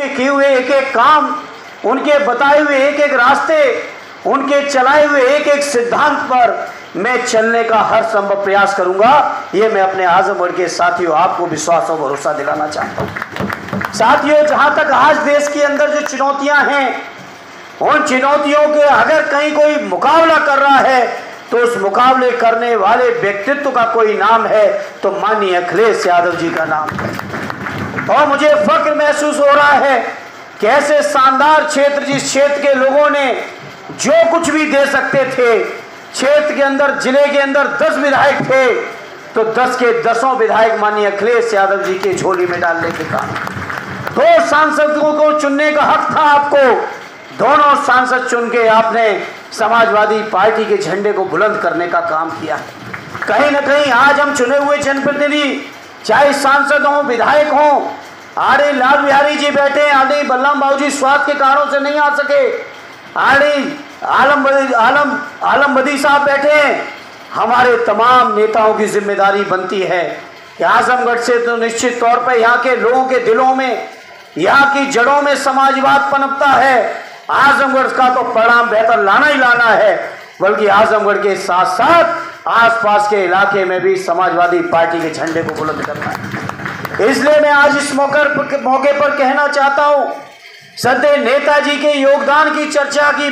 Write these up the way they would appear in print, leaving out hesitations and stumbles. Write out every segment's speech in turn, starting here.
किए हुए एक एक काम, उनके बताए हुए एक एक रास्ते, उनके चलाए हुए एक एक सिद्धांत पर मैं चलने का हर संभव प्रयास करूंगा। ये मैं अपने आजमगढ़ के साथियों आपको विश्वास और भरोसा दिलाना चाहता हूं। साथियों, जहां तक आज देश के अंदर जो चुनौतियां हैं, उन चुनौतियों के अगर कहीं कोई मुकाबला कर रहा है तो उस मुकाबले करने वाले व्यक्तित्व का कोई नाम है तो माननीय अखिलेश यादव जी का नाम है। और मुझे फक्र महसूस हो रहा है कि ऐसे शानदार क्षेत्र, जिस क्षेत्र के लोगों ने जो कुछ भी दे सकते थे, क्षेत्र के अंदर, जिले के अंदर 10 विधायक थे तो 10 के 10 विधायक माननीय अखिलेश यादव जी के झोली में डालने के काम। 2 सांसदों को चुनने का हक था आपको, दोनों सांसद चुन के आपने समाजवादी पार्टी के झंडे को बुलंद करने का काम किया। कहीं ना कहीं आज हम चुने हुए जनप्रतिनिधि, चाहे सांसद हों, विधायक हों, आरडी लाल बिहारी जी बैठे हैं, आरडी बलराम बाबू जी स्वास्थ्य के कारणों से नहीं आ सके, आरडी आलम बदी साहब बैठे हैं। हमारे तमाम नेताओं की जिम्मेदारी बनती है कि आजमगढ़ से तो निश्चित तौर पर यहाँ के लोगों के दिलों में, यहाँ की जड़ों में समाजवाद पनपता है। आजमगढ़ का तो परिणाम बेहतर लाना ही लाना है, बल्कि आजमगढ़ के साथ साथ आसपास के इलाके में भी समाजवादी पार्टी के झंडे को बुलंद करना है। इसलिए मैं आज इस मौके पर कहना चाहता हूँ, सदैव नेताजी के योगदान की चर्चा की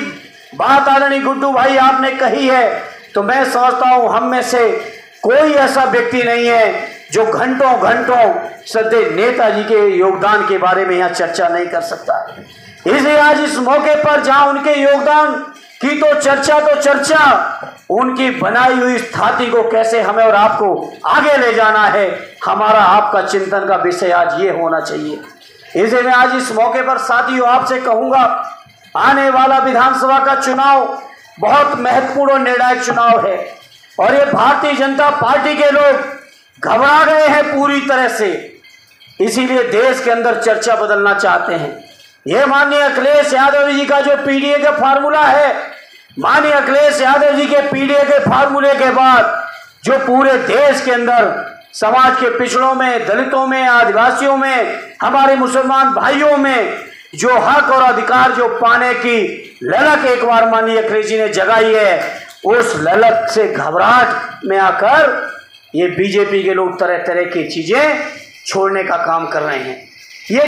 बात आदरणीय गुड्डू भाई आपने कही है, तो मैं समझता हूँ हम में से कोई ऐसा व्यक्ति नहीं है जो घंटों घंटों सदैव नेताजी के योगदान के बारे में यहाँ चर्चा नहीं कर सकता। इसलिए आज इस मौके पर जहाँ उनके योगदान की तो चर्चा, उनकी बनाई हुई स्थाति को कैसे हमें और आपको आगे ले जाना है, हमारा आपका चिंतन का विषय आज ये होना चाहिए। इसलिए मैं आज इस मौके पर साथियों आपसे कहूँगा, आने वाला विधानसभा का चुनाव बहुत महत्वपूर्ण और निर्णायक चुनाव है और ये भारतीय जनता पार्टी के लोग घबरा गए हैं पूरी तरह से, इसीलिए देश के अंदर चर्चा बदलना चाहते हैं। ये माननीय अखिलेश यादव जी का जो पीडीए का फार्मूला है, माननीय अखिलेश यादव जी के पीडीए के फार्मूले के बाद जो पूरे देश के अंदर समाज के पिछड़ों में, दलितों में, आदिवासियों में, हमारे मुसलमान भाइयों में जो हक और अधिकार जो पाने की ललक एक बार माननीय अखिलेश जी ने जगाई है, उस ललक से घबराहट में आकर ये बीजेपी के लोग तरह तरह की चीजें छोड़ने का काम कर रहे हैं।